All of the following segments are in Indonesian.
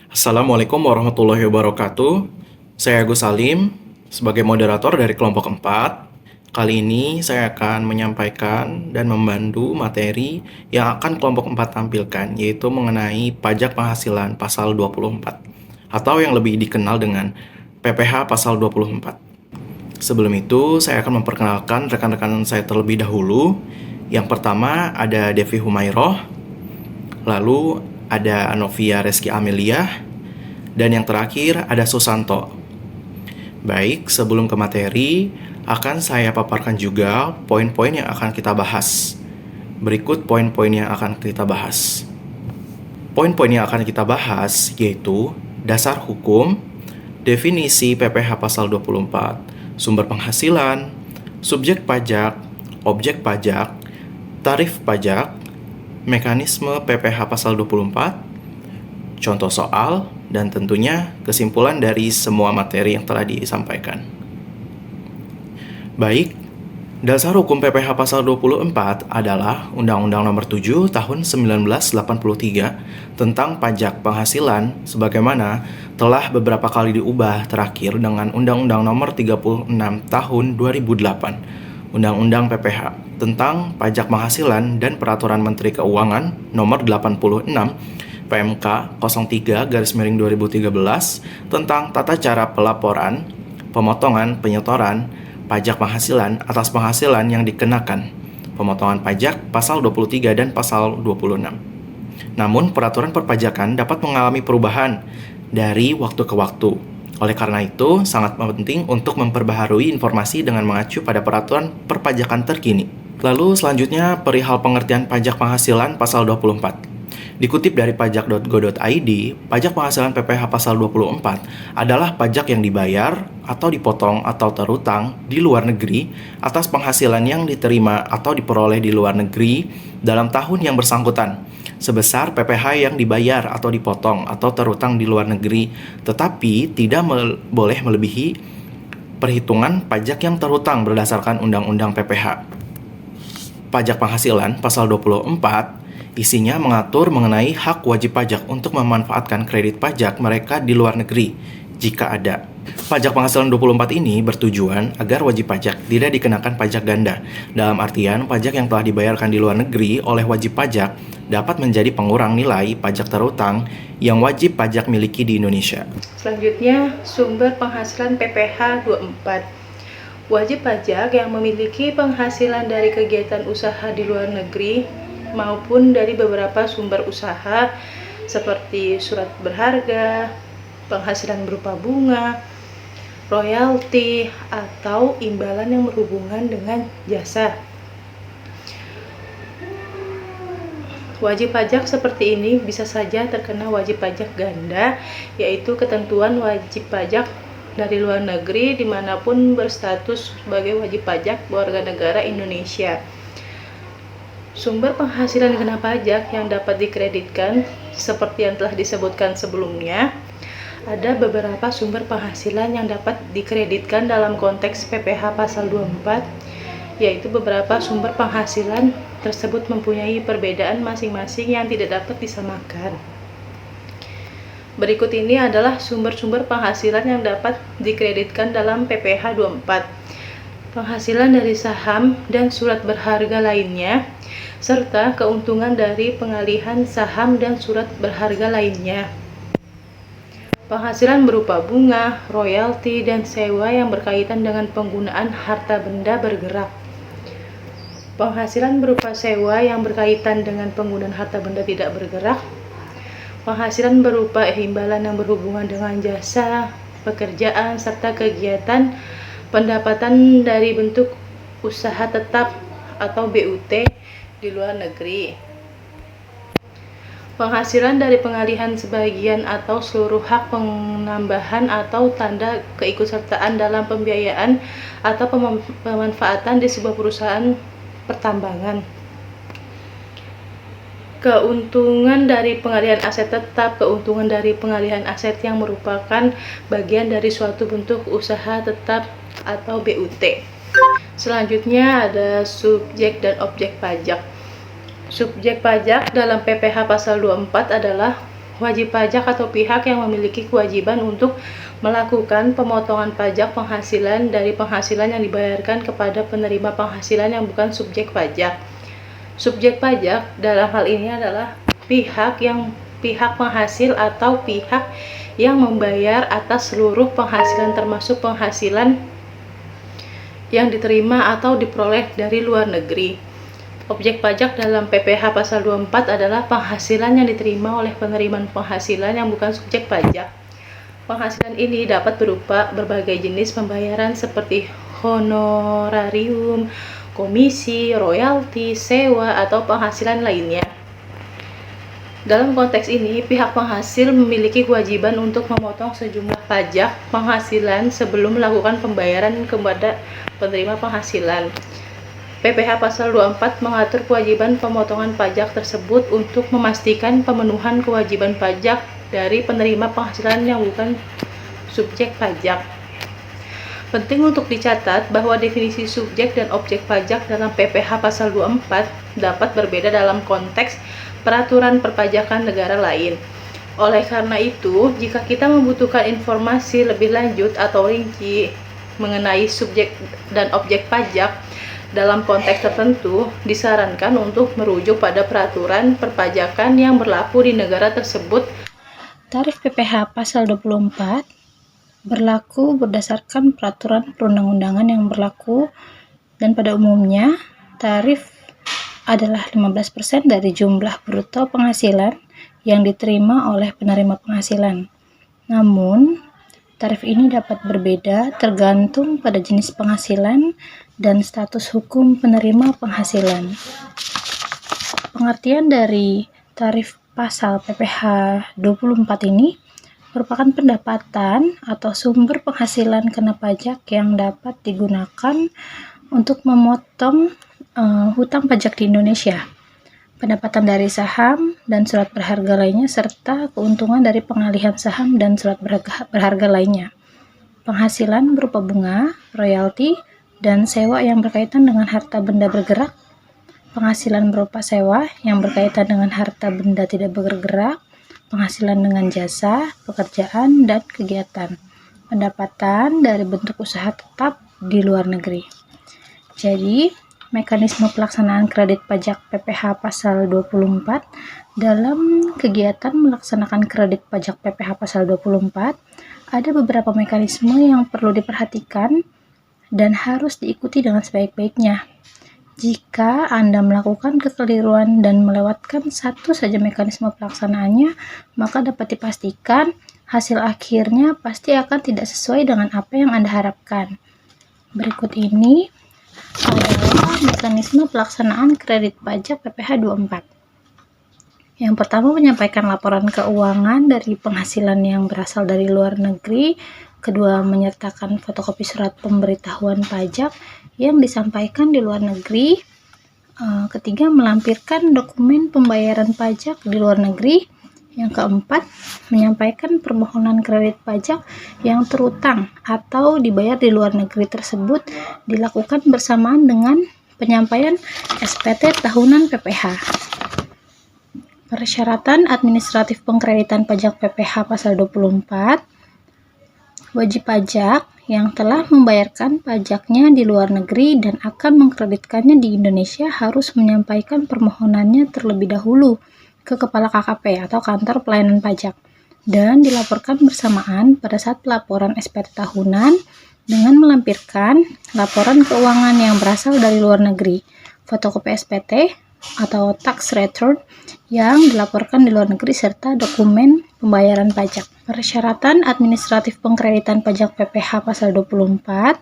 Assalamualaikum warahmatullahi wabarakatuh. Saya Agus Salim, sebagai moderator dari kelompok 4. Kali ini saya akan menyampaikan dan membantu materi yang akan kelompok 4 tampilkan, yaitu mengenai pajak penghasilan pasal 24, atau yang lebih dikenal dengan PPh pasal 24. Sebelum itu, saya akan memperkenalkan rekan-rekan saya terlebih dahulu. Yang pertama ada Devi Humairoh, lalu ada Anovia Reski Amelia, dan yang terakhir ada Susanto. Baik, sebelum ke materi, akan saya paparkan juga poin-poin yang akan kita bahas. Berikut poin-poin yang akan kita bahas. Poin-poin yang akan kita bahas yaitu dasar hukum, definisi PPh pasal 24, sumber penghasilan, subjek pajak, objek pajak, tarif pajak, mekanisme PPh pasal 24, contoh soal, dan tentunya kesimpulan dari semua materi yang telah disampaikan. Baik, dasar hukum PPh pasal 24 adalah Undang-Undang Nomor 7 Tahun 1983 tentang pajak penghasilan sebagaimana telah beberapa kali diubah terakhir dengan Undang-Undang Nomor 36 Tahun 2008, Undang-Undang PPh tentang pajak penghasilan dan Peraturan Menteri Keuangan Nomor 86 PMK 03/2013 tentang tata cara pelaporan, pemotongan, penyetoran, pajak penghasilan atas penghasilan yang dikenakan, pemotongan pajak pasal 23 dan pasal 26. Namun, peraturan perpajakan dapat mengalami perubahan dari waktu ke waktu. Oleh karena itu, sangat penting untuk memperbaharui informasi dengan mengacu pada peraturan perpajakan terkini. Lalu selanjutnya perihal pengertian pajak penghasilan pasal 24. Dikutip dari pajak.go.id, pajak penghasilan PPh pasal 24 adalah pajak yang dibayar atau dipotong atau terutang di luar negeri atas penghasilan yang diterima atau diperoleh di luar negeri dalam tahun yang bersangkutan, sebesar PPh yang dibayar atau dipotong atau terutang di luar negeri, tetapi tidak boleh melebihi perhitungan pajak yang terutang berdasarkan Undang-Undang PPh. Pajak penghasilan pasal 24 isinya mengatur mengenai hak wajib pajak untuk memanfaatkan kredit pajak mereka di luar negeri jika ada. Pajak penghasilan 24 ini bertujuan agar wajib pajak tidak dikenakan pajak ganda. Dalam artian, pajak yang telah dibayarkan di luar negeri oleh wajib pajak dapat menjadi pengurang nilai pajak terutang yang wajib pajak miliki di Indonesia. Selanjutnya, sumber penghasilan PPh 24. Wajib pajak yang memiliki penghasilan dari kegiatan usaha di luar negeri maupun dari beberapa sumber usaha seperti surat berharga, penghasilan berupa bunga, royalti, atau imbalan yang berhubungan dengan jasa. Wajib pajak seperti ini bisa saja terkena wajib pajak ganda, yaitu ketentuan wajib pajak dari luar negeri dimanapun berstatus sebagai wajib pajak warga negara Indonesia. Sumber penghasilan kena pajak yang dapat dikreditkan seperti yang telah disebutkan sebelumnya. Ada beberapa sumber penghasilan yang dapat dikreditkan dalam konteks PPh pasal 24, yaitu beberapa sumber penghasilan tersebut mempunyai perbedaan masing-masing yang tidak dapat disamakan. Berikut ini adalah sumber-sumber penghasilan yang dapat dikreditkan dalam PPh 24. Penghasilan dari saham dan surat berharga lainnya, serta keuntungan dari pengalihan saham dan surat berharga lainnya. Penghasilan berupa bunga, royalti, dan sewa yang berkaitan dengan penggunaan harta benda bergerak. Penghasilan berupa sewa yang berkaitan dengan penggunaan harta benda tidak bergerak. Penghasilan berupa imbalan yang berhubungan dengan jasa, pekerjaan, serta kegiatan pendapatan dari bentuk usaha tetap atau BUT di luar negeri. Penghasilan dari pengalihan sebagian atau seluruh hak penambahan atau tanda keikutsertaan dalam pembiayaan atau pemanfaatan di sebuah perusahaan pertambangan. Keuntungan dari pengalihan aset tetap, keuntungan dari pengalihan aset yang merupakan bagian dari suatu bentuk usaha tetap atau BUT. Selanjutnya ada subjek dan objek pajak. Subjek pajak dalam PPh pasal 24 adalah wajib pajak atau pihak yang memiliki kewajiban untuk melakukan pemotongan pajak penghasilan dari penghasilan yang dibayarkan kepada penerima penghasilan yang bukan subjek pajak. Subjek pajak dalam hal ini adalah pihak penghasil atau pihak yang membayar atas seluruh penghasilan termasuk penghasilan yang diterima atau diperoleh dari luar negeri. Objek pajak dalam PPh pasal 24 adalah penghasilan yang diterima oleh penerimaan penghasilan yang bukan subjek pajak. Penghasilan ini dapat berupa berbagai jenis pembayaran seperti honorarium, komisi, royalti, sewa, atau penghasilan lainnya. Dalam konteks ini, pihak penghasil memiliki kewajiban untuk memotong sejumlah pajak penghasilan sebelum melakukan pembayaran kepada penerima penghasilan. PPh pasal 24 mengatur kewajiban pemotongan pajak tersebut untuk memastikan pemenuhan kewajiban pajak dari penerima penghasilan yang bukan subjek pajak. Penting untuk dicatat bahwa definisi subjek dan objek pajak dalam PPh pasal 24 dapat berbeda dalam konteks peraturan perpajakan negara lain. Oleh karena itu, jika kita membutuhkan informasi lebih lanjut atau rinci mengenai subjek dan objek pajak dalam konteks tertentu, disarankan untuk merujuk pada peraturan perpajakan yang berlaku di negara tersebut. Tarif PPh pasal 24 berlaku berdasarkan peraturan perundang-undangan yang berlaku, dan pada umumnya tarif adalah 15% dari jumlah bruto penghasilan yang diterima oleh penerima penghasilan. Namun, tarif ini dapat berbeda tergantung pada jenis penghasilan dan status hukum penerima penghasilan. Pengertian dari tarif pasal PPh 24 ini merupakan pendapatan atau sumber penghasilan kena pajak yang dapat digunakan untuk memotong hutang pajak di Indonesia, pendapatan dari saham dan surat berharga lainnya, serta keuntungan dari pengalihan saham dan surat berharga lainnya. Penghasilan berupa bunga, royalti, dan sewa yang berkaitan dengan harta benda bergerak, penghasilan berupa sewa yang berkaitan dengan harta benda tidak bergerak, penghasilan dengan jasa, pekerjaan, dan kegiatan, pendapatan dari bentuk usaha tetap di luar negeri. Jadi, mekanisme pelaksanaan kredit pajak PPh pasal 24 dalam kegiatan melaksanakan kredit pajak PPh pasal 24 ada beberapa mekanisme yang perlu diperhatikan dan harus diikuti dengan sebaik-baiknya. Jika Anda melakukan kekeliruan dan melewatkan satu saja mekanisme pelaksanaannya, maka dapat dipastikan hasil akhirnya pasti akan tidak sesuai dengan apa yang Anda harapkan. Berikut ini adalah mekanisme pelaksanaan kredit pajak PPh 24. Yang pertama, menyampaikan laporan keuangan dari penghasilan yang berasal dari luar negeri. Kedua, menyertakan fotokopi surat pemberitahuan pajak yang disampaikan di luar negeri. Ketiga, melampirkan dokumen pembayaran pajak di luar negeri. Yang keempat, menyampaikan permohonan kredit pajak yang terutang atau dibayar di luar negeri tersebut dilakukan bersamaan dengan penyampaian SPT tahunan PPh. Persyaratan administratif pengkreditan pajak PPh pasal 24. Wajib pajak yang telah membayarkan pajaknya di luar negeri dan akan mengkreditkannya di Indonesia harus menyampaikan permohonannya terlebih dahulu ke Kepala KKP atau Kantor Pelayanan Pajak dan dilaporkan bersamaan pada saat pelaporan SPT tahunan dengan melampirkan laporan keuangan yang berasal dari luar negeri, fotokopi SPT atau tax return yang dilaporkan di luar negeri, serta dokumen pembayaran pajak. Persyaratan administratif pengkreditan pajak PPh pasal 24.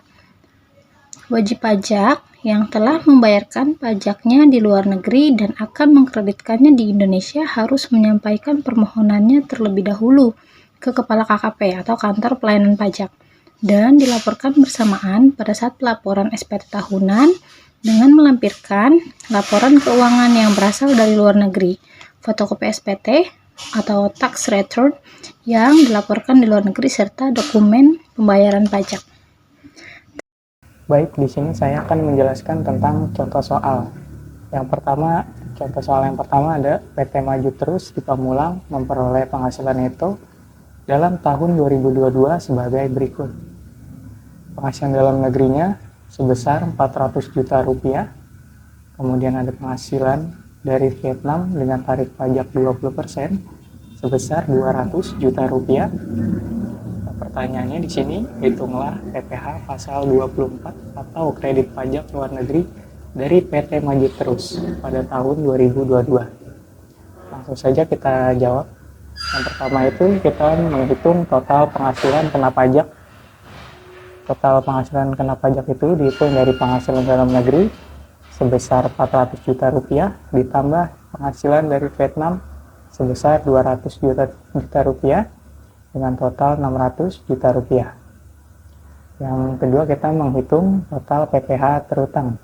Wajib pajak yang telah membayarkan pajaknya di luar negeri dan akan mengkreditkannya di Indonesia harus menyampaikan permohonannya terlebih dahulu ke Kepala KKP atau Kantor Pelayanan Pajak dan dilaporkan bersamaan pada saat pelaporan SPT tahunan dengan melampirkan laporan keuangan yang berasal dari luar negeri, fotokopi SPT atau tax return yang dilaporkan di luar negeri, serta dokumen pembayaran pajak. Baik, di sini saya akan menjelaskan tentang contoh soal. Yang pertama, Contoh soal yang pertama ada PT Maju Terus di Pamulang memperoleh penghasilan neto dalam tahun 2022 sebagai berikut. Penghasilan dalam negerinya sebesar 400 juta rupiah. Kemudian ada penghasilan dari Vietnam dengan tarif pajak 20% sebesar 200 juta rupiah. Pertanyaannya di sini, hitunglah PPh pasal 24 atau kredit pajak luar negeri dari PT Maju Terus pada tahun 2022. Langsung saja kita jawab. Yang pertama itu kita menghitung total penghasilan kena pajak. Total penghasilan kena pajak itu dihitung dari penghasilan dalam negeri sebesar 400 juta rupiah ditambah penghasilan dari Vietnam sebesar 200 juta rupiah dengan total 600 juta rupiah. Yang kedua kita menghitung total PPh terutang.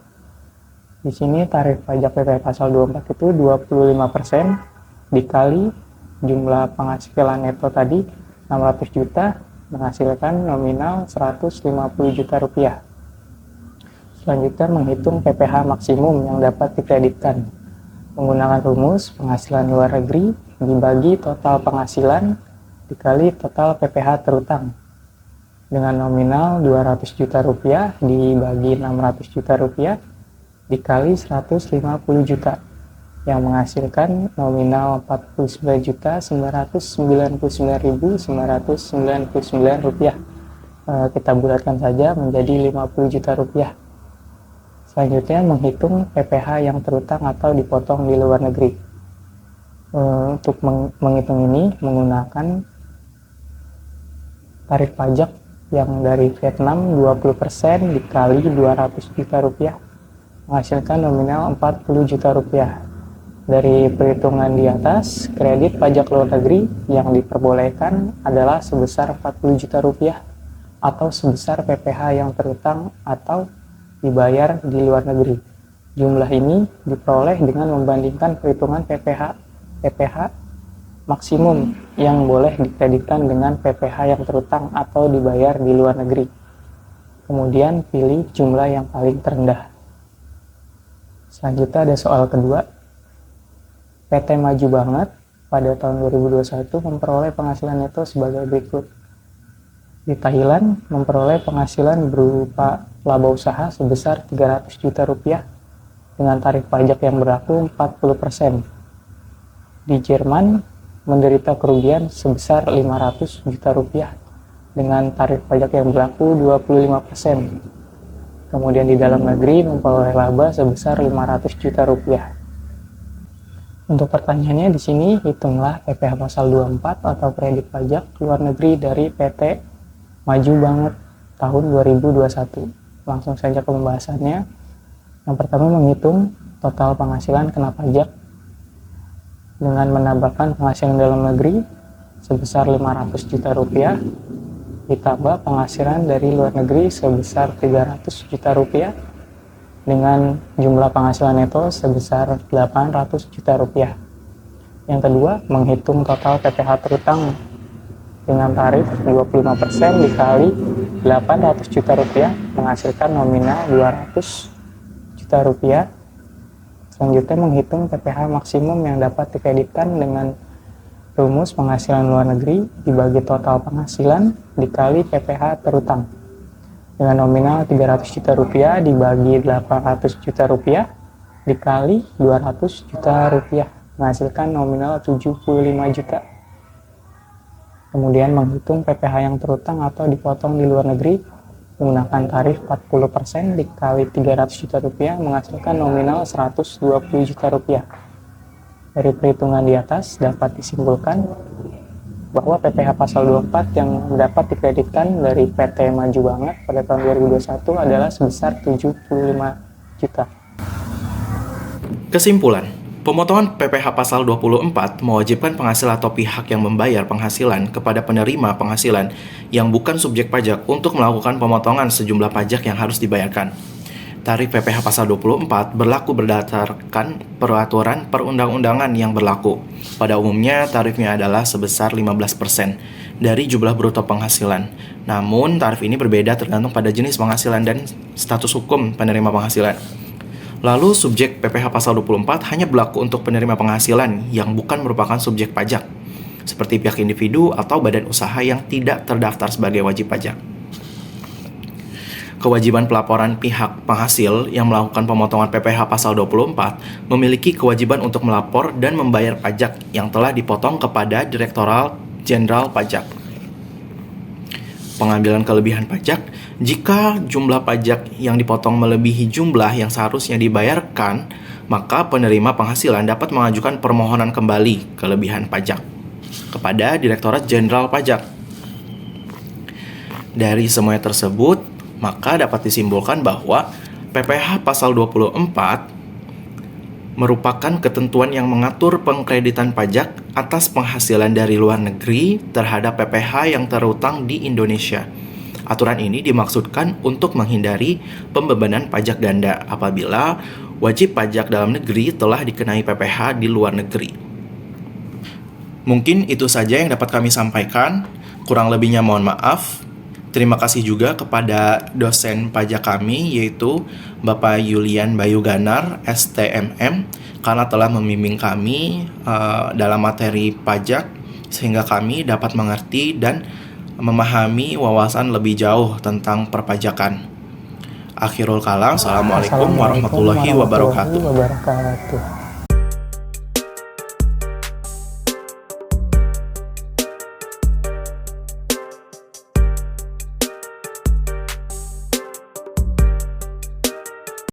Di sini tarif pajak PPh pasal 24 itu 25% dikali jumlah penghasilan neto tadi 600 juta menghasilkan nominal 150 juta rupiah. Selanjutnya menghitung PPh maksimum yang dapat dikreditkan. Menggunakan rumus penghasilan luar negeri dibagi total penghasilan dikali total PPh terutang. Dengan nominal 200 juta rupiah dibagi 600 juta rupiah dikali 150 juta yang menghasilkan nominal 49.999.999 rupiah. Kita bulatkan saja menjadi 50 juta rupiah. Selanjutnya menghitung PPh yang terutang atau dipotong di luar negeri. Untuk menghitung ini menggunakan tarif pajak yang dari Vietnam 20% dikali 200 juta rupiah menghasilkan nominal 40 juta rupiah. Dari perhitungan di atas, kredit pajak luar negeri yang diperbolehkan adalah sebesar 40 juta rupiah atau sebesar PPh yang terutang atau dibayar di luar negeri. Jumlah ini diperoleh dengan membandingkan perhitungan PPh maksimum yang boleh dikreditkan dengan PPh yang terutang atau dibayar di luar negeri. Kemudian pilih jumlah yang paling terendah. Selanjutnya ada soal kedua. PT Maju Banget pada tahun 2021 memperoleh penghasilan neto sebagai berikut. Di Thailand memperoleh penghasilan berupa laba usaha sebesar 300 juta rupiah dengan tarif pajak yang berlaku 40%. Di Jerman menderita kerugian sebesar 500 juta rupiah dengan tarif pajak yang berlaku 25%. Kemudian di dalam negeri memperoleh laba sebesar 500 juta rupiah. Untuk pertanyaannya di sini hitunglah PPh pasal 24 atau kredit pajak luar negeri dari PT Maju Banget tahun 2021. Langsung saja ke pembahasannya. Yang pertama menghitung total penghasilan kena pajak dengan menambahkan penghasilan dalam negeri sebesar 500 juta rupiah ditambah penghasilan dari luar negeri sebesar 300 juta rupiah dengan jumlah penghasilan neto sebesar 800 juta rupiah. Yang kedua, menghitung total PPh terutang dengan tarif 25% dikali 800 juta rupiah menghasilkan nominal 200 juta rupiah. Selanjutnya menghitung PPh maksimum yang dapat dikreditkan dengan rumus penghasilan luar negeri dibagi total penghasilan dikali PPh terutang dengan nominal 300 juta rupiah dibagi 800 juta rupiah dikali 200 juta rupiah menghasilkan nominal 75 juta. Kemudian menghitung PPh yang terutang atau dipotong di luar negeri menggunakan tarif 40% dikali 300 juta rupiah menghasilkan nominal 120 juta rupiah. Dari perhitungan di atas dapat disimpulkan bahwa PPh pasal 24 yang dapat dikreditkan dari PT Maju Banget pada tahun 2021 adalah sebesar 75 juta. Kesimpulan, pemotongan PPh pasal 24 mewajibkan penghasil atau pihak yang membayar penghasilan kepada penerima penghasilan yang bukan subjek pajak untuk melakukan pemotongan sejumlah pajak yang harus dibayarkan. Tarif PPh pasal 24 berlaku berdasarkan peraturan perundang-undangan yang berlaku. Pada umumnya, tarifnya adalah sebesar 15% dari jumlah bruto penghasilan. Namun, tarif ini berbeda tergantung pada jenis penghasilan dan status hukum penerima penghasilan. Lalu subjek PPh pasal 24 hanya berlaku untuk penerima penghasilan yang bukan merupakan subjek pajak, seperti pihak individu atau badan usaha yang tidak terdaftar sebagai wajib pajak. Kewajiban pelaporan pihak penghasil yang melakukan pemotongan PPh pasal 24 memiliki kewajiban untuk melapor dan membayar pajak yang telah dipotong kepada Direktorat Jenderal Pajak. Pengambilan kelebihan pajak, jika jumlah pajak yang dipotong melebihi jumlah yang seharusnya dibayarkan, maka penerima penghasilan dapat mengajukan permohonan kembali kelebihan pajak kepada Direktorat Jenderal Pajak. Dari semuanya tersebut, maka dapat disimpulkan bahwa PPh pasal 24 merupakan ketentuan yang mengatur pengkreditan pajak atas penghasilan dari luar negeri terhadap PPh yang terutang di Indonesia. Aturan ini dimaksudkan untuk menghindari pembebanan pajak ganda apabila wajib pajak dalam negeri telah dikenai PPh di luar negeri. Mungkin itu saja yang dapat kami sampaikan. Kurang lebihnya mohon maaf. Terima kasih juga kepada dosen pajak kami, yaitu Bapak Yulian Bayu Ganar, STMM, karena telah membimbing kami dalam materi pajak, sehingga kami dapat mengerti dan memahami wawasan lebih jauh tentang perpajakan. Akhirul kalam, Assalamualaikum warahmatullahi wabarakatuh.